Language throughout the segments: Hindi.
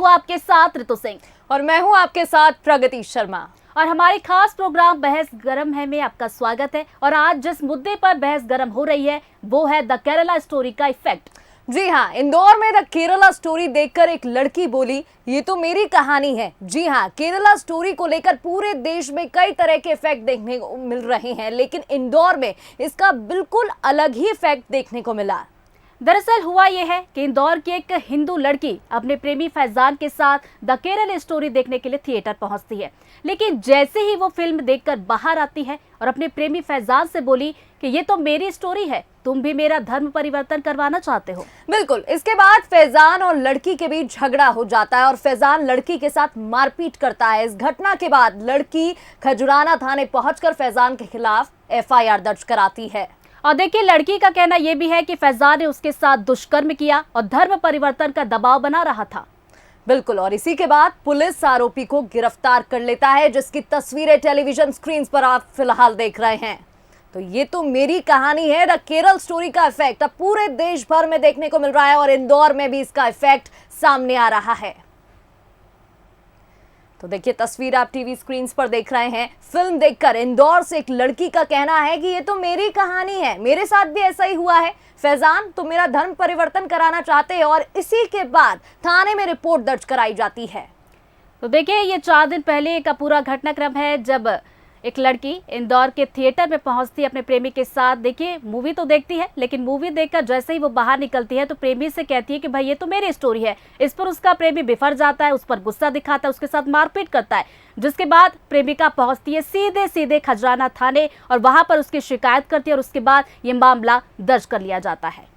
हूँ आपके साथ ऋतु सिंह और मैं हूँ आपके साथ प्रगति शर्मा। और हमारे खास प्रोग्राम बहस गरम है में आपका स्वागत है। और आज जिस मुद्दे पर बहस गरम हो रही है वो है द केरला स्टोरी का इफेक्ट। जी हाँ, इंदौर में द केरला स्टोरी देखकर एक लड़की बोली, ये तो मेरी कहानी है। जी हाँ, केरला स्टोरी को लेकर पूरे देश में कई तरह के इफेक्ट देखने को मिल रहे हैं, लेकिन इंदौर में इसका बिल्कुल अलग ही इफेक्ट देखने को मिला। दरअसल हुआ यह है कि इंदौर की एक हिंदू लड़की अपने प्रेमी फैजान के साथ द केरला स्टोरी देखने के लिए थिएटर पहुंचती है, लेकिन जैसे ही वो फिल्म देखकर बाहर आती है और अपने प्रेमी फैजान से बोली कि ये तो मेरी स्टोरी है, तुम भी मेरा धर्म परिवर्तन करवाना चाहते हो। बिल्कुल, इसके बाद फैजान और लड़की के बीच झगड़ा हो जाता है और फैजान लड़की के साथ मारपीट करता है। इस घटना के बाद लड़की खजुराना थाने पहुंचकर फैजान के खिलाफ एफआईआर दर्ज कराती है। और देखिए, लड़की का कहना यह भी है कि फैजान ने उसके साथ दुष्कर्म किया और धर्म परिवर्तन का दबाव बना रहा था। बिल्कुल, और इसी के बाद पुलिस आरोपी को गिरफ्तार कर लेता है, जिसकी तस्वीरें टेलीविजन स्क्रीन पर आप फिलहाल देख रहे हैं। तो ये तो मेरी कहानी है, द केरल स्टोरी का इफेक्ट अब पूरे देश भर में देखने को मिल रहा है और इंदौर में भी इसका इफेक्ट सामने आ रहा है। तो देखिए, तस्वीर आप टीवी स्क्रीन पर देख रहे हैं। फिल्म देखकर इंदौर से एक लड़की का कहना है कि ये तो मेरी कहानी है, मेरे साथ भी ऐसा ही हुआ है। फैजान तो मेरा धर्म परिवर्तन कराना चाहते हैं और इसी के बाद थाने में रिपोर्ट दर्ज कराई जाती है। तो देखिए, ये 4 दिन पहले का पूरा घटनाक्रम है जब एक लड़की इंदौर के थिएटर में पहुंचती है अपने प्रेमी के साथ। देखिए, मूवी तो देखती है, लेकिन मूवी देखकर जैसे ही वो बाहर निकलती है तो प्रेमी से कहती है कि भाई ये तो मेरी स्टोरी है। इस पर उसका प्रेमी बिफर जाता है, उस पर गुस्सा दिखाता है, उसके साथ मारपीट करता है, जिसके बाद प्रेमिका पहुंचती है सीधे सीधे खजराना थाने और वहां पर उसकी शिकायत करती है और उसके बाद ये मामला दर्ज कर लिया जाता है।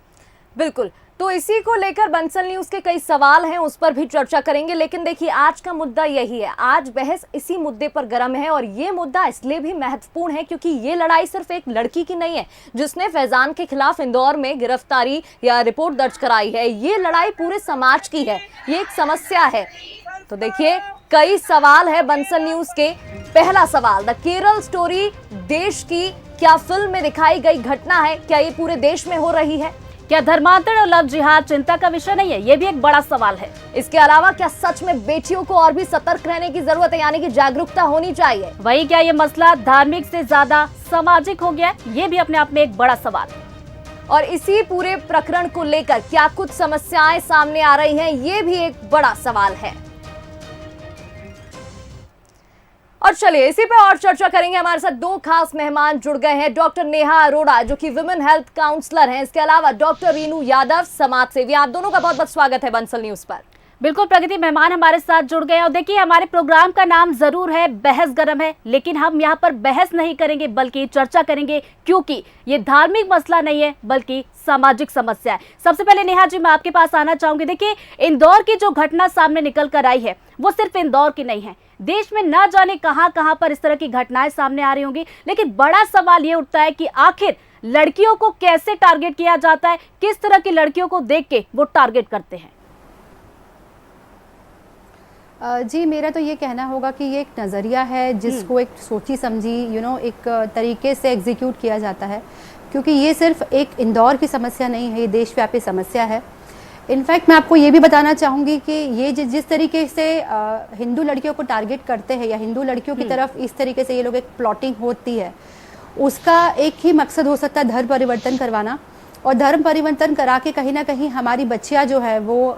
बिल्कुल, तो इसी को लेकर बंसल न्यूज के कई सवाल हैं, उस पर भी चर्चा करेंगे। लेकिन देखिए, आज का मुद्दा यही है, आज बहस इसी मुद्दे पर गर्म है और ये मुद्दा इसलिए भी महत्वपूर्ण है क्योंकि ये लड़ाई सिर्फ एक लड़की की नहीं है जिसने फैजान के खिलाफ इंदौर में गिरफ्तारी या रिपोर्ट दर्ज कराई है। ये लड़ाई पूरे समाज की है, ये एक समस्या है। तो देखिए, कई सवाल है बंसल न्यूज के। पहला सवाल, द केरल स्टोरी देश की क्या फिल्म में दिखाई गई घटना है? क्या ये पूरे देश में हो रही है? क्या धर्मांतरण और लव जिहाद चिंता का विषय नहीं है? ये भी एक बड़ा सवाल है। इसके अलावा क्या सच में बेटियों को और भी सतर्क रहने की जरूरत है, यानी कि जागरूकता होनी चाहिए? वही, क्या ये मसला धार्मिक से ज्यादा सामाजिक हो गया? ये भी अपने आप में एक बड़ा सवाल है। और इसी पूरे प्रकरण को लेकर क्या कुछ समस्याएं सामने आ रही हैं, ये भी एक बड़ा सवाल है। और चलिए, इसी पे और चर्चा करेंगे। हमारे साथ 2 खास मेहमान जुड़ गए हैं। डॉक्टर नेहा अरोड़ा जो कि विमेन हेल्थ काउंसलर हैं, इसके अलावा डॉक्टर रीनू यादव, समाज सेवी। आप दोनों का बहुत बहुत स्वागत है बंसल न्यूज पर। बिल्कुल प्रगति, मेहमान हमारे साथ जुड़ गए। और देखिए, हमारे प्रोग्राम का नाम जरूर है बहस गरम है, लेकिन हम यहाँ पर बहस नहीं करेंगे बल्कि चर्चा करेंगे, क्योंकि ये धार्मिक मसला नहीं है बल्कि सामाजिक समस्या है। सबसे पहले नेहा जी, मैं आपके पास आना चाहूंगी। देखिए, इंदौर की जो घटना सामने निकल कर आई है वो सिर्फ इंदौर की नहीं है, देश में ना जाने कहां कहां पर इस तरह की घटनाएं सामने आ रही होंगी। लेकिन बड़ा सवाल ये उठता है कि आखिर लड़कियों को कैसे टारगेट किया जाता है, किस तरह की लड़कियों को देख के वो टारगेट करते हैं? जी, मेरा तो ये कहना होगा कि ये एक नज़रिया है जिसको एक सोची समझी एक तरीके से एग्जीक्यूट किया जाता है, क्योंकि ये सिर्फ एक इंदौर की समस्या नहीं है, ये देशव्यापी समस्या है। इनफैक्ट मैं आपको ये भी बताना चाहूँगी कि ये जिस तरीके से हिंदू लड़कियों को टारगेट करते हैं या हिंदू लड़कियों की तरफ इस तरीके से ये लोग एक प्लॉटिंग होती है, उसका एक ही मकसद हो सकता है धर्म परिवर्तन करवाना। और धर्म परिवर्तन करा के कहीं ना कहीं हमारी बच्चियाँ जो है वो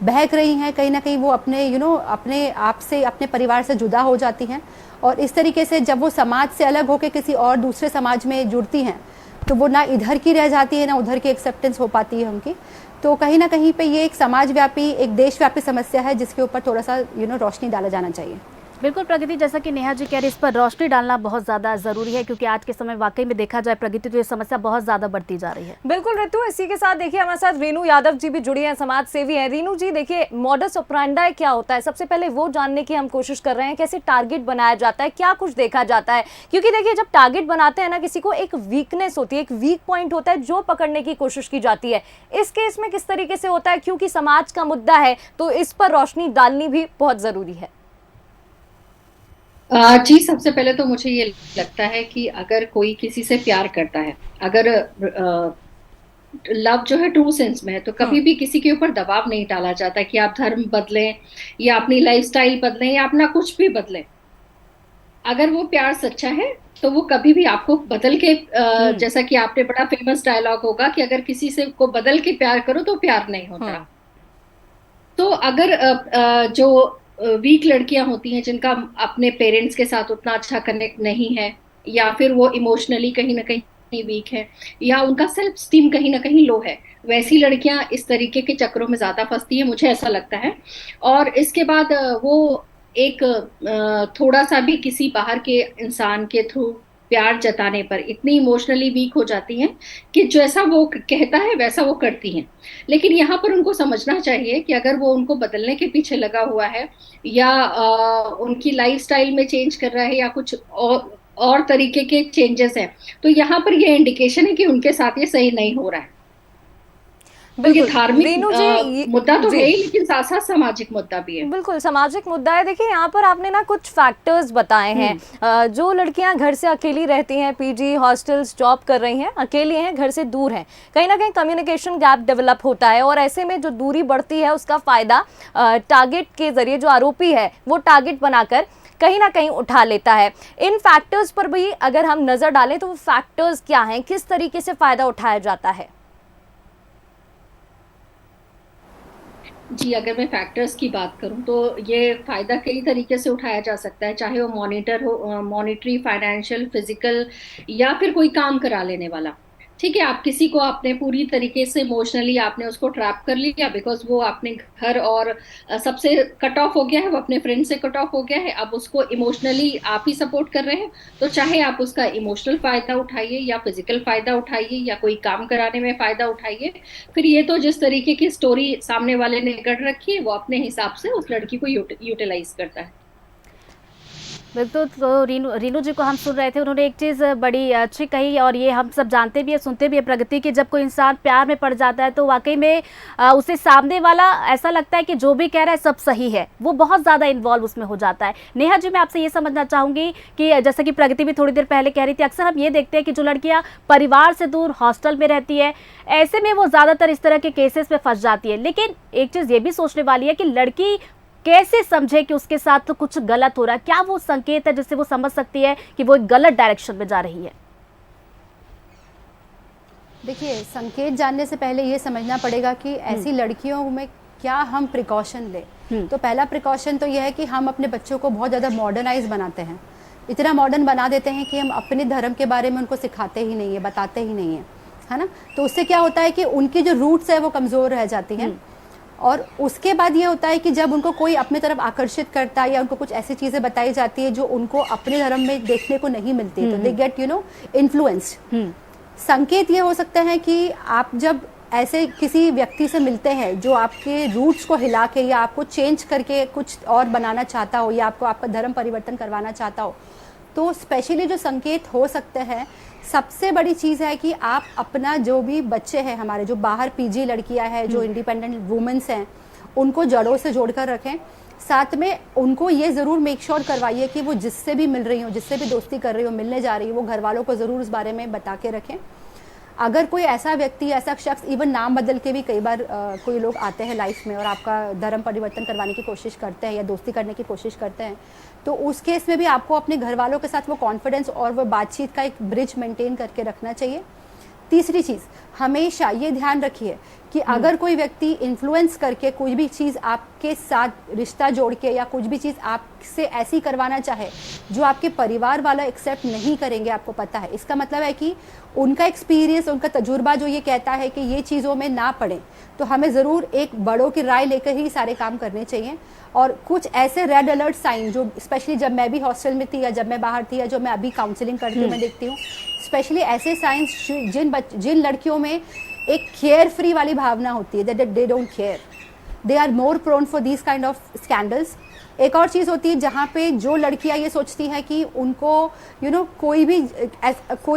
बहक रही हैं, कहीं ना कहीं वो अपने अपने आप से, अपने परिवार से जुदा हो जाती हैं। और इस तरीके से जब वो समाज से अलग होकर किसी और दूसरे समाज में जुड़ती हैं तो वो ना इधर की रह जाती है ना उधर की एक्सेप्टेंस हो पाती है उनकी। तो कहीं ना कहीं पे ये एक समाजव्यापी, एक देशव्यापी समस्या है जिसके ऊपर थोड़ा सा रोशनी डाला जाना चाहिए। बिल्कुल प्रगति, जैसा कि नेहा जी कह रही, इस पर रोशनी डालना बहुत ज़्यादा ज़रूरी है, क्योंकि आज के समय वाकई में देखा जाए प्रगति तो ये समस्या बहुत ज़्यादा बढ़ती जा रही है। बिल्कुल ऋतु, इसी के साथ देखिए हमारे साथ रीनू यादव जी भी जुड़ी हैं, समाज सेवी हैं। रीनू जी, देखिए, मॉडस ऑपरेंडी क्या होता है, सबसे पहले वो जानने की हम कोशिश कर रहे हैं। कैसे टारगेट बनाया जाता है, क्या कुछ देखा जाता है? क्योंकि देखिए, जब टारगेट बनाते हैं ना किसी को, एक वीकनेस होती है, एक वीक पॉइंट होता है जो पकड़ने की कोशिश की जाती है। इस केस में किस तरीके से होता है? क्योंकि समाज का मुद्दा है तो इस पर रोशनी डालनी भी बहुत जरूरी है। जी, सबसे पहले तो मुझे ये लगता है कि अगर कोई किसी से प्यार करता है, अगर लव जो है ट्रू सेंस में है, तो कभी भी किसी के ऊपर दबाव नहीं डाला जाता कि आप धर्म बदलें या अपनी लाइफस्टाइल बदलें या अपना कुछ भी बदलें। अगर वो प्यार सच्चा है तो वो कभी भी आपको बदल के जैसा कि आपने बड़ा फेमस डायलॉग होगा कि अगर किसी से को बदल के प्यार करो तो प्यार नहीं होता। तो अगर जो वीक लड़कियां होती हैं जिनका अपने पेरेंट्स के साथ उतना अच्छा कनेक्ट नहीं है, या फिर वो इमोशनली कहीं ना कहीं वीक है, या उनका सेल्फ स्टीम कहीं ना कहीं लो है, वैसी लड़कियां इस तरीके के चक्रों में ज्यादा फंसती है, मुझे ऐसा लगता है। और इसके बाद वो एक थोड़ा सा भी किसी बाहर के इंसान के थ्रू प्यार जताने पर इतनी इमोशनली वीक हो जाती हैं कि जैसा वो कहता है वैसा वो करती हैं। लेकिन यहाँ पर उनको समझना चाहिए कि अगर वो उनको बदलने के पीछे लगा हुआ है या उनकी लाइफस्टाइल में चेंज कर रहा है या कुछ और तरीके के चेंजेस हैं, तो यहाँ पर ये इंडिकेशन है कि उनके साथ ये सही नहीं हो रहा है। तो ये धार्मिक मुद्दा तो है ही, लेकिन साथ साथ सामाजिक मुद्दा भी है। बिल्कुल सामाजिक मुद्दा है। देखिए यहाँ पर आपने ना कुछ फैक्टर्स बताए हैं। जो लड़कियां घर से अकेली रहती हैं, पीजी हॉस्टल्स जॉब कर रही हैं, अकेली हैं, घर से दूर हैं, कहीं ना कहीं कम्युनिकेशन गैप डेवलप होता है और ऐसे में जो दूरी बढ़ती है उसका फायदा टारगेट के जरिए जो आरोपी है वो टारगेट बनाकर कहीं ना कहीं उठा लेता है। इन फैक्टर्स पर भी अगर हम नजर डालें तो वो फैक्टर्स क्या हैं, किस तरीके से फायदा उठाया जाता है? जी, अगर मैं फैक्टर्स की बात करूं तो ये फायदा कई तरीके से उठाया जा सकता है, चाहे वो मॉनिटरी, फाइनेंशियल, फिजिकल, या फिर कोई काम करा लेने वाला। ठीक है, आप किसी को आपने पूरी तरीके से इमोशनली आपने उसको ट्रैप कर लिया बिकॉज वो अपने घर और सबसे कट ऑफ हो गया है, वो अपने फ्रेंड से कट ऑफ हो गया है, अब उसको इमोशनली आप ही सपोर्ट कर रहे हैं। तो चाहे आप उसका इमोशनल फायदा उठाइए या फिजिकल फायदा उठाइए या कोई काम कराने में फायदा उठाइए, फिर ये तो जिस तरीके की स्टोरी सामने वाले ने गढ़ रखी है वो अपने हिसाब से उस लड़की को यूटिलाइज करता है। बिल्कुल। तो रीनू जी को हम सुन रहे थे, उन्होंने एक चीज़ बड़ी अच्छी कही और ये हम सब जानते भी है, सुनते भी है प्रगति की, जब कोई इंसान प्यार में पड़ जाता है तो वाकई में उसे सामने वाला ऐसा लगता है कि जो भी कह रहा है सब सही है, वो बहुत ज़्यादा इन्वॉल्व उसमें हो जाता है। नेहा जी, मैं आपसे ये समझना चाहूँगी कि जैसे कि प्रगति भी थोड़ी देर पहले कह रही थी, अक्सर हम ये देखते हैं कि जो लड़कियाँ परिवार से दूर हॉस्टल में रहती है, ऐसे में वो ज़्यादातर इस तरह के केसेस में फंस जाती है। लेकिन एक चीज़ ये भी सोचने वाली है कि लड़की कैसे समझे कि उसके साथ तो कुछ गलत हो रहा है, क्या वो संकेत है जिससे वो समझ सकती है कि वो एक गलत डायरेक्शन में जा रही है? देखिए, संकेत जानने से पहले ये समझना पड़ेगा कि ऐसी लड़कियों में क्या हम प्रिकॉशन लें। तो पहला प्रिकॉशन तो यह है कि हम अपने बच्चों को बहुत ज़्यादा मॉडर्नाइज बनाते हैं, इतना मॉडर्न बना देते हैं कि हम अपने धर्म के बारे में उनको सिखाते ही नहीं है, बताते ही नहीं है ना। तो उससे क्या होता है कि उनकी जो रूट्स है वो कमज़ोर रह जाती हैं। और उसके बाद ये होता है कि जब उनको कोई अपनी तरफ आकर्षित करता है या उनको कुछ ऐसी चीज़ें बताई जाती है जो उनको अपने धर्म में देखने को नहीं मिलती, तो दे गेट इन्फ्लुएंस्ड। संकेत ये हो सकता है कि आप जब ऐसे किसी व्यक्ति से मिलते हैं जो आपके रूट्स को हिला के या आपको चेंज करके कुछ और बनाना चाहता हो या आपको आपका धर्म परिवर्तन करवाना चाहता हो, तो स्पेशली जो संकेत हो सकते हैं, सबसे बड़ी चीज़ है कि आप अपना जो भी बच्चे हैं हमारे, जो बाहर पीजी लड़कियां हैं, जो इंडिपेंडेंट वुमेन्स हैं, उनको जड़ों से जोड़कर रखें। साथ में उनको ये ज़रूर मेक श्योर करवाइए कि वो जिससे भी मिल रही हो, जिससे भी दोस्ती कर रही हो, मिलने जा रही हो, वो घर वालों को ज़रूर उस बारे में बता के रखें। अगर कोई ऐसा व्यक्ति, ऐसा शख्स, इवन नाम बदल के भी कई बार कोई लोग आते हैं लाइफ में और आपका धर्म परिवर्तन करवाने की कोशिश करते हैं या दोस्ती करने की कोशिश करते हैं, तो उस केस में भी आपको अपने घर वालों के साथ वो कॉन्फिडेंस और वो बातचीत का एक ब्रिज मेंटेन करके रखना चाहिए। तीसरी चीज़, हमेशा ये ध्यान रखिए कि अगर कोई व्यक्ति इन्फ्लुएंस करके कोई भी चीज़ आपके साथ रिश्ता जोड़ के या कुछ भी चीज़ आपसे ऐसी करवाना चाहे जो आपके परिवार वाला एक्सेप्ट नहीं करेंगे, आपको पता है, इसका मतलब है कि उनका एक्सपीरियंस, उनका तजुर्बा जो ये कहता है कि ये चीज़ों में ना पड़े, तो हमें ज़रूर एक बड़ों की राय लेकर ही सारे काम करने चाहिए। और कुछ ऐसे रेड अलर्ट साइन जो स्पेशली जब मैं भी हॉस्टल में थी या जब मैं बाहर थी या जो मैं अभी काउंसलिंग करती हूँ मैं देखती हूँ, स्पेशली ऐसे साइंस जिन लड़कियों में एक केयर फ्री वाली भावना होती है, that they don't care, they are more prone for these kind of scandals. एक और चीज़ होती है जहाँ पे जो लड़कियाँ ये सोचती हैं कि उनको कोई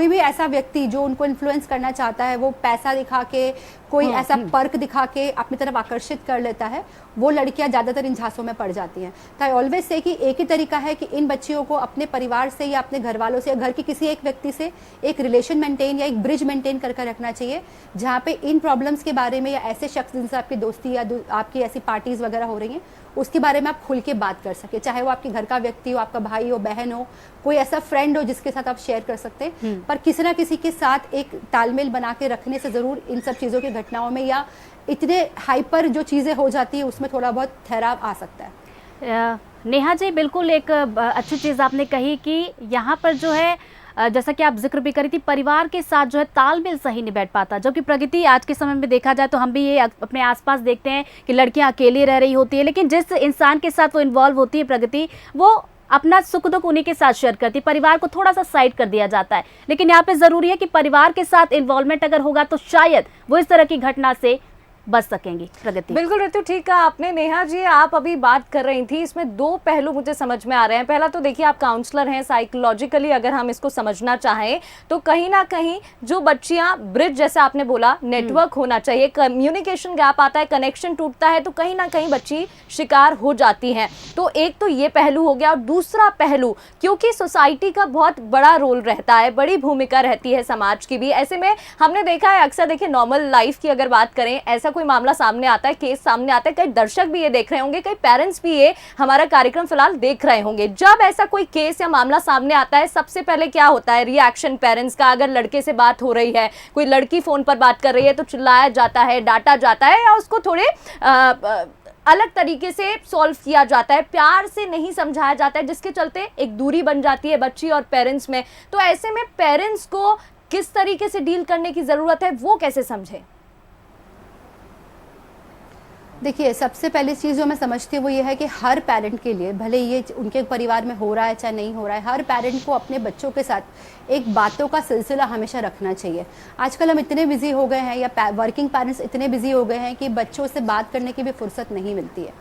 भी ऐसा व्यक्ति जो उनको इन्फ्लुएंस करना चाहता है, वो पैसा दिखा के, कोई ऐसा पर्क दिखा के अपनी तरफ आकर्षित कर लेता है, वो लड़कियां ज़्यादातर इन झांसों में पड़ जाती हैं। तो आई ऑलवेज से कि एक ही तरीका है कि इन बच्चियों को अपने परिवार से या अपने घर वालों से या घर के किसी एक व्यक्ति से एक रिलेशन मेंटेन या एक ब्रिज मेंटेन करके रखना चाहिए, जहाँ पे इन प्रॉब्लम्स के बारे में या ऐसे शख्स जिनसे आपकी दोस्ती या आपकी ऐसी पार्टीज वगैरह हो रही हैं उसके बारे में आप खुल के बात कर सके, चाहे वो आपके घर का व्यक्ति हो, आपका भाई हो, बहन हो, कोई ऐसा फ्रेंड हो जिसके साथ आप शेयर कर सकते हैं। पर किसी ना किसी के साथ एक तालमेल बना के रखने से ज़रूर इन सब चीज़ों की घटनाओं में या इतने हाइपर जो चीज़ें हो जाती है उसमें थोड़ा बहुत ठहराव आ सकता है। नेहा जी, बिल्कुल एक अच्छी चीज़ आपने कही कि यहाँ पर जो है जैसा कि आप जिक्र भी करी थी, परिवार के साथ जो है तालमेल सही नहीं बैठ पाता, जबकि प्रगति आज के समय में देखा जाए तो हम भी ये अपने आसपास देखते हैं कि लड़कियां अकेली रह रही होती है, लेकिन जिस इंसान के साथ वो इन्वॉल्व होती है प्रगति, वो अपना सुख दुख उन्हीं के साथ शेयर करती है, परिवार को थोड़ा सा साइड कर दिया जाता है। लेकिन यहाँ पे ज़रूरी है कि परिवार के साथ इन्वॉल्वमेंट अगर होगा तो शायद वो इस तरह की घटना से बच सकेंगी। प्रगति, बिल्कुल ऋतु, ठीक कहा आपने। नेहा जी, आप अभी बात कर रही थी, इसमें दो पहलू मुझे समझ में आ रहे हैं। पहला तो देखिए, आप काउंसलर हैं, साइकोलॉजिकली अगर हम इसको समझना चाहें तो कहीं ना कहीं जो बच्चियां ब्रिज, जैसे आपने बोला, नेटवर्क होना चाहिए, कम्युनिकेशन गैप आता है, कनेक्शन टूटता है, तो कहीं ना कहीं बच्ची शिकार हो जाती हैं। तो एक तो ये पहलू हो गया, और दूसरा पहलू, क्योंकि सोसाइटी का बहुत बड़ा रोल रहता है, बड़ी भूमिका रहती है समाज की भी। ऐसे में हमने देखा है अक्सर, देखिए नॉर्मल लाइफ की अगर बात करें, ऐसा कोई मामला सामने आता है, केस सामने आता है, कई दर्शक भी ये देख रहे होंगे, कई पेरेंट्स भी ये हमारा कार्यक्रम फिलहाल देख रहे होंगे। जब ऐसा कोई केस या मामला सामने आता है, सबसे पहले क्या होता है रिएक्शन पेरेंट्स का? अगर लड़के से बात हो रही है, कोई लड़की फोन पर बात कर रही है, तो चिल्लाया जाता है, डांटा जाता है, या उसको थोड़े अलग तरीके से सॉल्व किया जाता है, प्यार से नहीं समझाया जाता है, जिसके चलते एक दूरी बन जाती है बच्ची और पेरेंट्स में। तो ऐसे में पेरेंट्स को किस तरीके से डील करने की जरूरत है, वो कैसे समझे? देखिए, सबसे पहली चीज़ जो मैं समझती हूँ वो ये है कि हर पेरेंट के लिए, भले ये उनके परिवार में हो रहा है चाहे नहीं हो रहा है, हर पेरेंट को अपने बच्चों के साथ एक बातों का सिलसिला हमेशा रखना चाहिए। आजकल हम इतने बिजी हो गए हैं, या वर्किंग पेरेंट्स इतने बिजी हो गए हैं कि बच्चों से बात करने की भी फुर्सत नहीं मिलती है।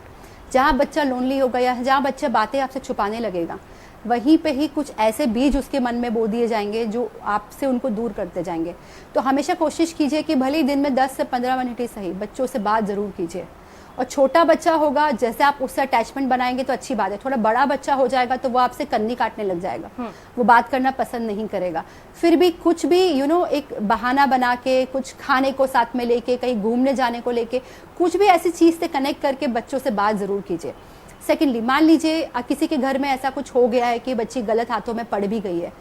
जहाँ बच्चा लोनली होगा या जहाँ बच्चा बातें आपसे छुपाने लगेगा, वहीं पे ही कुछ ऐसे बीज उसके मन में बो दिए जाएंगे जो आपसे उनको दूर करते जाएंगे। तो हमेशा कोशिश कीजिए कि भले ही दिन में 10 से 15 मिनट ही सही, बच्चों से बात ज़रूर कीजिए। और छोटा बच्चा होगा, जैसे आप उससे अटैचमेंट बनाएंगे तो अच्छी बात है। थोड़ा बड़ा बच्चा हो जाएगा तो वो आपसे कन्नी काटने लग जाएगा, वो बात करना पसंद नहीं करेगा। फिर भी कुछ भी एक बहाना बना के, कुछ खाने को साथ में लेके, कहीं घूमने जाने को लेके, कुछ भी ऐसी चीज़ से कनेक्ट करके बच्चों से बात ज़रूर कीजिए। सेकेंडली, मान लीजिए किसी के घर में ऐसा कुछ हो गया है कि बच्ची गलत हाथों में पड़ भी गई है,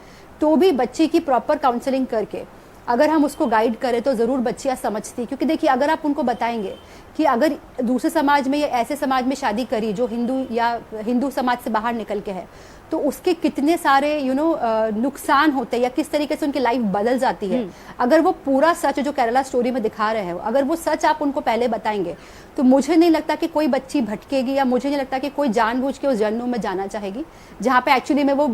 तो भी बच्ची की प्रॉपर काउंसलिंग करके अगर हम उसको गाइड करें तो ज़रूर बच्चियाँ समझती। क्योंकि देखिए, अगर आप उनको बताएंगे कि अगर दूसरे समाज में या ऐसे समाज में शादी करी जो हिंदू समाज से बाहर निकल के है, तो उसके कितने सारे नुकसान होते हैं या किस तरीके से उनकी लाइफ बदल जाती है। अगर वो पूरा सच जो केरला स्टोरी में दिखा रहे हैं, अगर वो सच आप उनको पहले बताएंगे, तो मुझे नहीं लगता कि कोई बच्ची भटकेगी, या मुझे नहीं लगता कि कोई जानबूझ के उस जहन्नुम में जाना चाहेगी जहाँ पे एक्चुअली में वो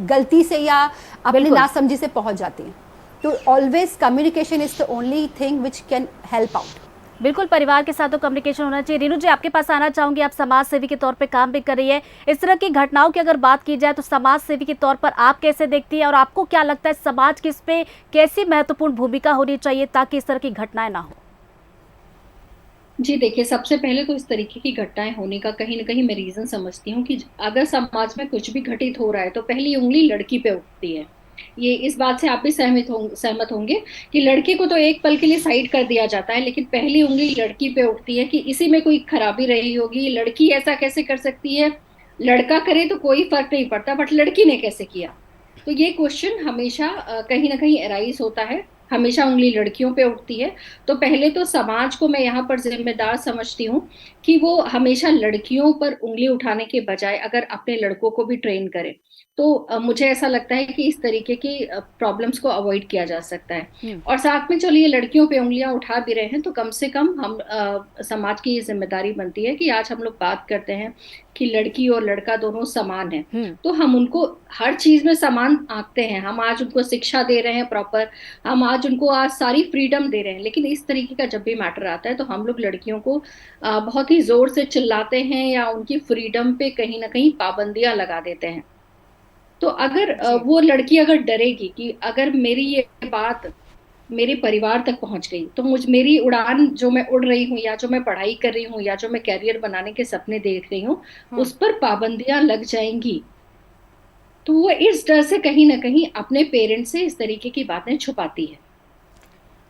गलती से या अपनी नासमझी से पहुंच जाती है। तो always communication is the only thing which can help out. बिल्कुल, परिवार के साथ तो कम्युनिकेशन होना चाहिए। रीनू जी, आपके पास आना चाहूंगी, आप समाज सेवी के तौर पे काम भी कर रही है। इस तरह की घटनाओं की अगर बात की जाए तो समाज सेवी के तौर पर आप कैसे देखती है, और आपको क्या लगता है समाज की इस पे कैसी महत्वपूर्ण भूमिका होनी चाहिए ताकि इस तरह की घटनाएं ना हो? जी देखिए, सबसे पहले तो इस तरीके की घटनाएं होने का कहीं ना कहीं मैं रीजन समझती हूँ कि अगर समाज में कुछ भी घटित हो रहा है तो पहली उंगली लड़की पे उठती है। ये इस बात से आप भी सहमत होंगे कि लड़के को तो एक पल के लिए साइड कर दिया जाता है, लेकिन पहली उंगली लड़की पे उठती है कि इसी में कोई खराबी रही होगी, लड़की ऐसा कैसे कर सकती है, लड़का करे तो कोई फर्क नहीं पड़ता, बट लड़की ने कैसे किया। तो ये क्वेश्चन हमेशा कहीं ना कहीं अराइज होता है, हमेशा उंगली लड़कियों पे उठती है। तो पहले तो समाज को मैं यहाँ पर जिम्मेदार समझती हूँ कि वो हमेशा लड़कियों पर उंगली उठाने के बजाय अगर अपने लड़कों को भी ट्रेन करे, तो मुझे ऐसा लगता है कि इस तरीके की प्रॉब्लम्स को अवॉइड किया जा सकता है। और साथ में चलिए लड़कियों पे उंगलियां उठा भी रहे हैं तो कम से कम हम समाज की ये जिम्मेदारी बनती है कि आज हम लोग बात करते हैं कि लड़की और लड़का दोनों समान है, तो हम उनको हर चीज में समान आंकते हैं। हम आज उनको शिक्षा दे रहे हैं प्रॉपर, हम आज उनको आज सारी फ्रीडम दे रहे हैं, लेकिन इस तरीके का जब भी मैटर आता है तो हम लोग लड़कियों को बहुत ही जोर से चिल्लाते हैं या उनकी फ्रीडम पे कहीं ना कहीं पाबंदियां लगा देते हैं। तो अगर वो लड़की अगर डरेगी कि अगर मेरी ये बात मेरे परिवार तक पहुंच गई तो मेरी उड़ान जो मैं उड़ रही हूँ या जो मैं पढ़ाई कर रही हूँ या जो मैं कैरियर बनाने के सपने देख रही हूँ उस पर पाबंदियां लग जाएंगी, तो वो इस डर से कहीं ना कहीं अपने पेरेंट्स से इस तरीके की बातें छुपाती है।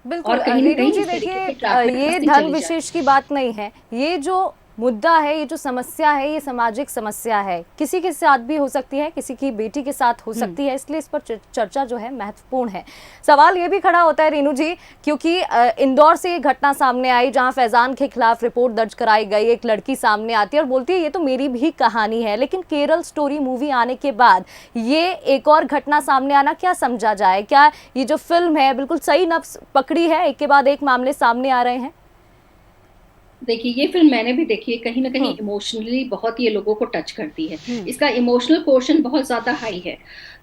बिल्कुल और कहीं ना रेणु कहीं जी, इस तरीके देखिए की ट्रैप में ये फंसती धन चली विशेष की बात नहीं है, ये जो मुद्दा है, ये जो समस्या है, ये सामाजिक समस्या है, किसी के साथ भी हो सकती है, किसी की बेटी के साथ हो सकती है, इसलिए इस पर चर्चा जो है महत्वपूर्ण है। सवाल ये भी खड़ा होता है रेणु जी, क्योंकि इंदौर से ये घटना सामने आई जहां फैजान के खिलाफ रिपोर्ट दर्ज कराई गई, एक लड़की सामने आती है और बोलती है ये तो मेरी भी कहानी है, लेकिन केरल स्टोरी मूवी आने के बाद ये एक और घटना सामने आना क्या समझा जाए? क्या ये जो फिल्म है बिल्कुल सही नब्ज पकड़ी है, एक के बाद एक मामले सामने आ रहे हैं? देखिए, ये फिल्म मैंने भी देखी है, कहीं ना कहीं इमोशनली बहुत ये लोगों को टच करती है, इसका इमोशनल पोर्शन बहुत ज्यादा हाई है।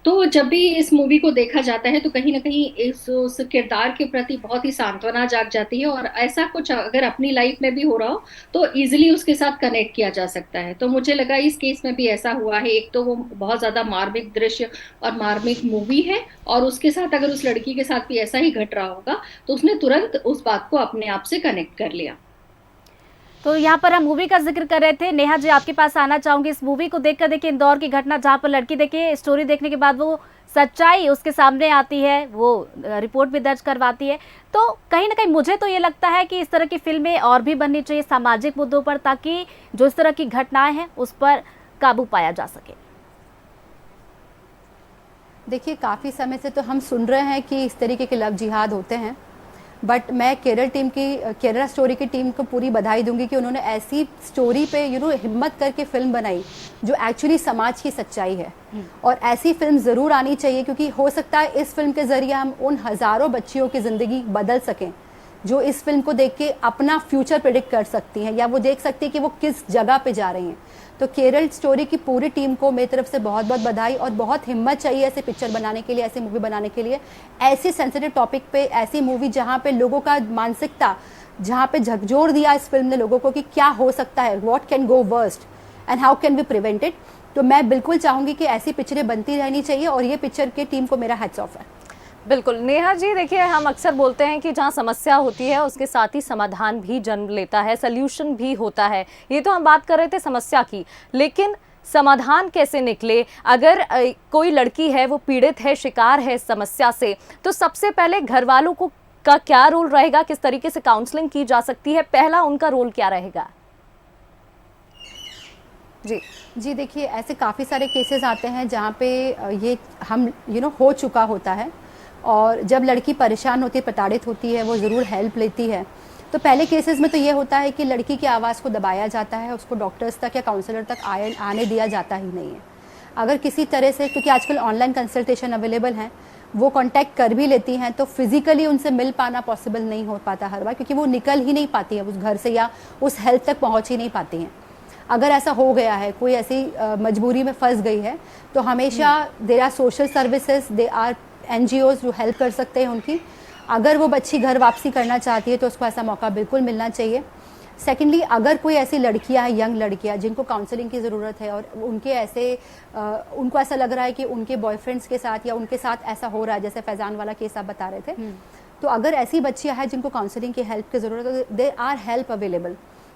तो जब भी इस मूवी को देखा जाता है तो कहीं ना कहीं उस किरदार के प्रति बहुत ही सांत्वना जाग जाती है, और ऐसा कुछ अगर अपनी लाइफ में भी हो रहा हो तो इजिली उसके साथ कनेक्ट किया जा सकता है। तो मुझे लगा इस केस में भी ऐसा हुआ है। एक तो वो बहुत ज्यादा मार्मिक दृश्य और मार्मिक मूवी है, और उसके साथ अगर उस लड़की के साथ भी ऐसा ही घट रहा होगा तो उसने तुरंत उस बात को अपने आप से कनेक्ट कर लिया। तो यहाँ पर हम मूवी का जिक्र कर रहे थे, नेहा जी आपके पास आना चाहूंगी। इस मूवी को देखकर देखिए इंदौर की घटना जहाँ पर लड़की देखिए स्टोरी देखने के बाद वो सच्चाई उसके सामने आती है, वो रिपोर्ट भी दर्ज करवाती है। तो कहीं ना कहीं मुझे तो ये लगता है कि इस तरह की फिल्में और भी बननी चाहिए सामाजिक मुद्दों पर, ताकि जो इस तरह की घटनाएं हैं उस पर काबू पाया जा सके। देखिए, काफ़ी समय से तो हम सुन रहे हैं कि इस तरीके के लव जिहाद होते हैं, बट मैं केरला स्टोरी की टीम को पूरी बधाई दूंगी कि उन्होंने ऐसी स्टोरी पे हिम्मत करके फिल्म बनाई जो एक्चुअली समाज की सच्चाई है। और ऐसी फिल्म ज़रूर आनी चाहिए, क्योंकि हो सकता है इस फिल्म के ज़रिए हम उन हज़ारों बच्चियों की ज़िंदगी बदल सकें जो इस फिल्म को देख के अपना फ्यूचर प्रेडिक्ट कर सकती हैं, या वो देख सकती है कि वो किस जगह पे जा रही हैं। तो केरल स्टोरी की पूरी टीम को मेरी तरफ से बहुत बहुत बधाई, और बहुत हिम्मत चाहिए ऐसे पिक्चर बनाने के लिए, ऐसी मूवी बनाने के लिए, ऐसी सेंसिटिव टॉपिक पे ऐसी मूवी जहाँ पे लोगों का मानसिकता, जहाँ पे झकझोर दिया इस फिल्म ने लोगों को कि क्या हो सकता है, what can go worst and how can be prevent it. तो मैं बिल्कुल चाहूँगी कि ऐसी पिक्चरें बनती रहनी चाहिए, और ये पिक्चर की टीम को मेरा हैट्स ऑफ है। बिल्कुल नेहा जी, देखिए हम अक्सर बोलते हैं कि जहाँ समस्या होती है उसके साथ ही समाधान भी जन्म लेता है, सल्यूशन भी होता है। ये तो हम बात कर रहे थे समस्या की, लेकिन समाधान कैसे निकले? अगर कोई लड़की है वो पीड़ित है, शिकार है समस्या से, तो सबसे पहले घर वालों को का क्या रोल रहेगा? किस तरीके से काउंसलिंग की जा सकती है? पहला उनका रोल क्या रहेगा? जी देखिए, ऐसे काफ़ी सारे केसेस आते हैं जहाँ पे ये हम हो चुका होता है, और जब लड़की परेशान होती है, प्रताड़ित होती है, वो ज़रूर हेल्प लेती है। तो पहले केसेस में तो ये होता है कि लड़की की आवाज़ को दबाया जाता है, उसको डॉक्टर्स तक या काउंसलर तक आने दिया जाता ही नहीं है। अगर किसी तरह से, क्योंकि आजकल ऑनलाइन कंसल्टेशन अवेलेबल हैं, वो कांटेक्ट कर भी लेती हैं, तो फिजिकली उनसे मिल पाना पॉसिबल नहीं हो पाता हर बार, क्योंकि वो निकल ही नहीं पाती है उस घर से, या उस हेल्प तक पहुँच ही नहीं पाती हैं। अगर ऐसा हो गया है, कोई ऐसी मजबूरी में फंस गई है, तो हमेशा there are social services, they are NGOs जो हेल्प कर सकते हैं उनकी। अगर वो बच्ची घर वापसी करना चाहती है तो उसको ऐसा मौका बिल्कुल मिलना चाहिए। सेकेंडली, अगर कोई ऐसी लड़कियां हैं, यंग लड़कियां जिनको काउंसलिंग की ज़रूरत है, और उनको ऐसा लग रहा है कि उनके बॉयफ्रेंड्स के साथ या उनके साथ ऐसा हो रहा है, जैसे फैजान वाला केस आप बता रहे थे, तो अगर ऐसी बच्चियां हैं जिनको काउंसलिंग की हेल्प की ज़रूरत है, तो देयर आर हेल्प अवेलेबल।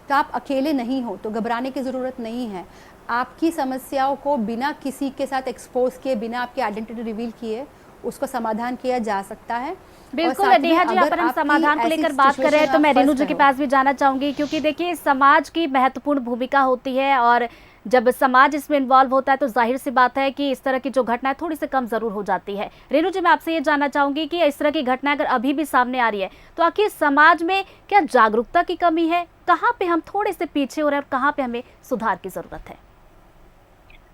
तो आप अकेले नहीं हो, तो घबराने की ज़रूरत नहीं है। आपकी समस्याओं को बिना किसी के साथ एक्सपोज किए, बिना आपकी आइडेंटिटी रिवील किए, उसको समाधान किया जा सकता है। बिल्कुल नेहा जी, यहाँ पर हम समाधान को लेकर बात कर रहे हैं, तो मैं रेणु जी के पास भी जाना चाहूंगी, क्योंकि देखिए समाज की महत्वपूर्ण भूमिका होती है, और जब समाज इसमें इन्वॉल्व होता है तो जाहिर सी बात है कि इस तरह की जो घटनाएं थोड़ी सी कम जरूर हो जाती है। रेणु जी, मैं आपसे ये जानना चाहूंगी कि इस तरह की घटनाएं अगर अभी भी सामने आ रही है, तो आखिर समाज में क्या जागरूकता की कमी है? कहाँ पे हम थोड़े से पीछे हो रहे हैं और कहाँ पे हमें सुधार की जरूरत है?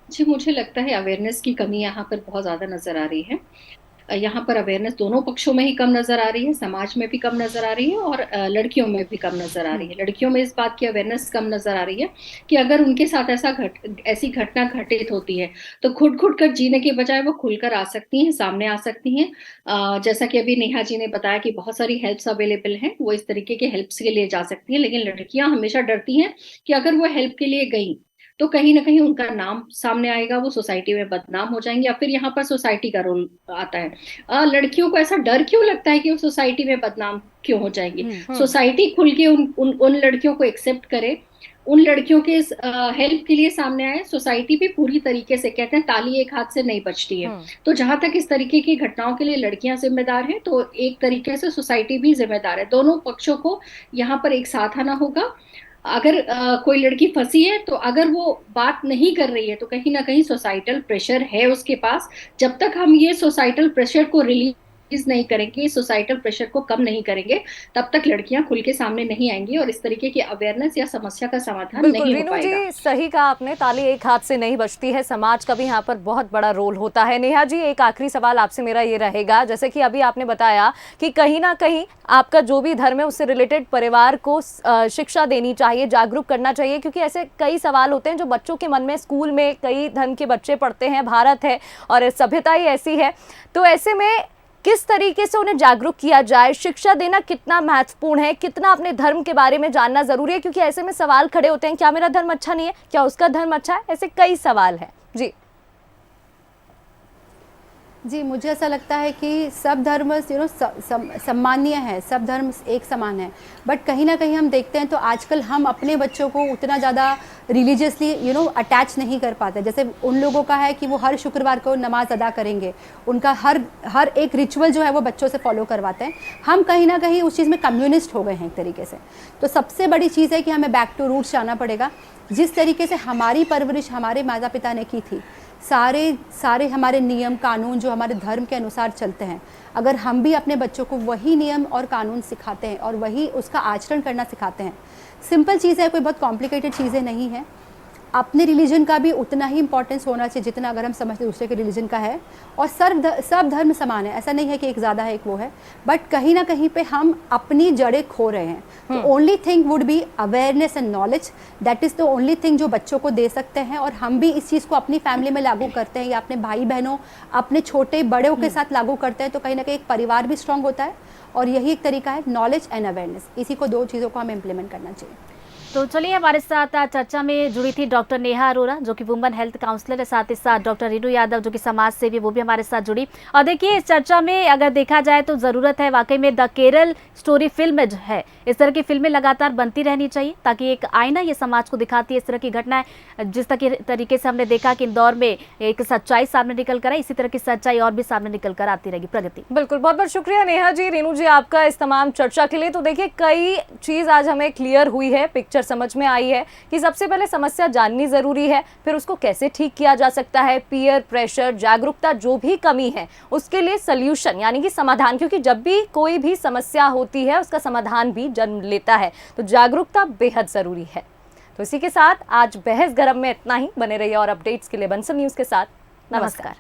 जी, मुझे लगता है अवेयरनेस की कमी यहाँ पर बहुत ज्यादा नजर आ रही है। यहाँ पर अवेयरनेस दोनों पक्षों में ही कम नजर आ रही है, समाज में भी कम नजर आ रही है और लड़कियों में भी कम नजर आ रही है। लड़कियों में इस बात की अवेयरनेस कम नजर आ रही है कि अगर उनके साथ ऐसी घटना घटित होती है तो घुट कर जीने के बजाय वो खुलकर आ सकती हैं, सामने आ सकती हैं। जैसा कि अभी नेहा जी ने बताया कि बहुत सारी हेल्प्स अवेलेबल हैं, वो इस तरीके के हेल्प्स के लिए जा सकती हैं, लेकिन लड़कियां हमेशा डरती हैं कि अगर वो हेल्प के लिए गई तो कहीं ना कहीं उनका नाम सामने आएगा, वो सोसाइटी में बदनाम हो जाएंगे, या फिर यहाँ पर सोसाइटी का रोल आता है। लड़कियों को ऐसा डर क्यों लगता है कि वो सोसाइटी में बदनाम क्यों हो जाएंगी? सोसाइटी खुल के उन लड़कियों को एक्सेप्ट करे, उन लड़कियों के हेल्प के लिए सामने आए। सोसाइटी भी पूरी तरीके से, कहते हैं ताली एक हाथ से नहीं बजती है, तो जहां तक इस तरीके की घटनाओं के लिए लड़कियां जिम्मेदार हैं, तो एक तरीके से सोसाइटी भी जिम्मेदार है। दोनों पक्षों को यहाँ पर एक साथ आना होगा। अगर कोई लड़की फंसी है तो अगर वो बात नहीं कर रही है तो कहीं ना कहीं सोसाइटल प्रेशर है उसके पास। जब तक हम ये सोसाइटल प्रेशर को रिलीज नहीं करेंगे, सोसाइटल प्रेशर को कम नहीं करेंगे, तब तक लड़कियां खुल के सामने नहीं आएंगी और इस तरीके की अवेयरनेस या समस्या का समाधान नहीं हो पाएगा। जी सही कहा आपने, ताली एक हाथ से नहीं बजती है, समाज का भी यहाँ पर बहुत बड़ा रोल होता है। नेहा जी, एक आखिरी सवाल आपसे मेरा ये रहेगा, जैसे कि अभी आपने बताया कि कहीं ना कहीं आपका जो भी धर्म है उससे रिलेटेड परिवार को शिक्षा देनी चाहिए, जागरूक करना चाहिए, क्योंकि ऐसे कई सवाल होते हैं जो बच्चों के मन में, स्कूल में कई धर्म के बच्चे पढ़ते हैं, भारत है और सभ्यता ही ऐसी है, तो ऐसे में किस तरीके से उन्हें जागरूक किया जाए? शिक्षा देना कितना महत्वपूर्ण है, कितना अपने धर्म के बारे में जानना जरूरी है? क्योंकि ऐसे में सवाल खड़े होते हैं, क्या मेरा धर्म अच्छा नहीं है, क्या उसका धर्म अच्छा है, ऐसे कई सवाल हैं। जी, मुझे ऐसा लगता है कि सब धर्म सम्मानीय है, सब धर्म एक समान है, बट कहीं ना कहीं हम देखते हैं तो आजकल हम अपने बच्चों को उतना ज़्यादा रिलीजियसली अटैच नहीं कर पाते। जैसे उन लोगों का है कि वो हर शुक्रवार को नमाज अदा करेंगे, उनका हर एक रिचुअल जो है वो बच्चों से फॉलो करवाते हैं। हम कहीं ना कहीं उस चीज़ में कम्युनिस्ट हो गए हैं एक तरीके से। तो सबसे बड़ी चीज़ है कि हमें बैक टू रूट्स जाना पड़ेगा। जिस तरीके से हमारी परवरिश हमारे माता पिता ने की थी, सारे हमारे नियम कानून जो हमारे धर्म के अनुसार चलते हैं, अगर हम भी अपने बच्चों को वही नियम और कानून सिखाते हैं और वही उसका आचरण करना सिखाते हैं, सिंपल चीज़ है, कोई बहुत कॉम्प्लिकेटेड चीज़ें नहीं है। अपने रिलीजन का भी उतना ही इंपॉर्टेंस होना चाहिए जितना अगर हम समझते दूसरे के रिलीजन का है। और सब धर्म समान है, ऐसा नहीं है कि एक ज़्यादा है एक वो है, बट कहीं ना कहीं पे हम अपनी जड़ें खो रहे हैं। तो only thing would be awareness and knowledge, that is the only thing जो बच्चों को दे सकते हैं। और हम भी इस चीज़ को अपनी फैमिली में लागू करते हैं या अपने भाई बहनों, अपने छोटे बड़ों के साथ लागू करते हैं, तो कहीं ना कहीं एक परिवार भी स्ट्रांग होता है। और यही एक तरीका है, नॉलेज एंड अवेयरनेस, इसी को दो चीज़ों को हमें इम्प्लीमेंट करना चाहिए। तो चलिए, हमारे साथ चर्चा में जुड़ी थी डॉक्टर नेहा अरोरा, जो कि वुमेन हेल्थ काउंसलर है, साथ ही साथ डॉक्टर रीनू यादव, जो कि समाज सेवी, वो भी हमारे साथ जुड़ी। और देखिए, इस चर्चा में अगर देखा जाए तो ज़रूरत है वाकई में द केरल स्टोरी फिल्म जो है, इस तरह की फिल्में लगातार बनती रहनी चाहिए, ताकि एक आईना ये समाज को दिखाती है इस तरह की घटनाएं। जिस तरीके से हमने देखा कि इंदौर में एक सच्चाई सामने निकल कर आई, इसी तरह की सच्चाई और भी सामने निकल कर आती रहेगी। प्रगति, बिल्कुल, बहुत बहुत शुक्रिया नेहा जी, रीनू जी, आपका इस तमाम चर्चा के लिए। तो देखिए, कई चीज़ आज हमें क्लियर हुई है, पिक्चर समझ में आई है कि सबसे पहले समस्या जाननी जरूरी है, फिर उसको कैसे ठीक किया जा सकता है, पीयर प्रेशर, जागरूकता, जो भी कमी है उसके लिए सॉल्यूशन यानी कि समाधान, क्योंकि जब भी कोई भी समस्या होती है उसका समाधान भी जन्म लेता है। तो जागरूकता बेहद जरूरी है। तो इसी के साथ आज बहस गरम में इतना ही। बने रहिए और अपडेट्स के लिए बंसल न्यूज के साथ। नमस्कार।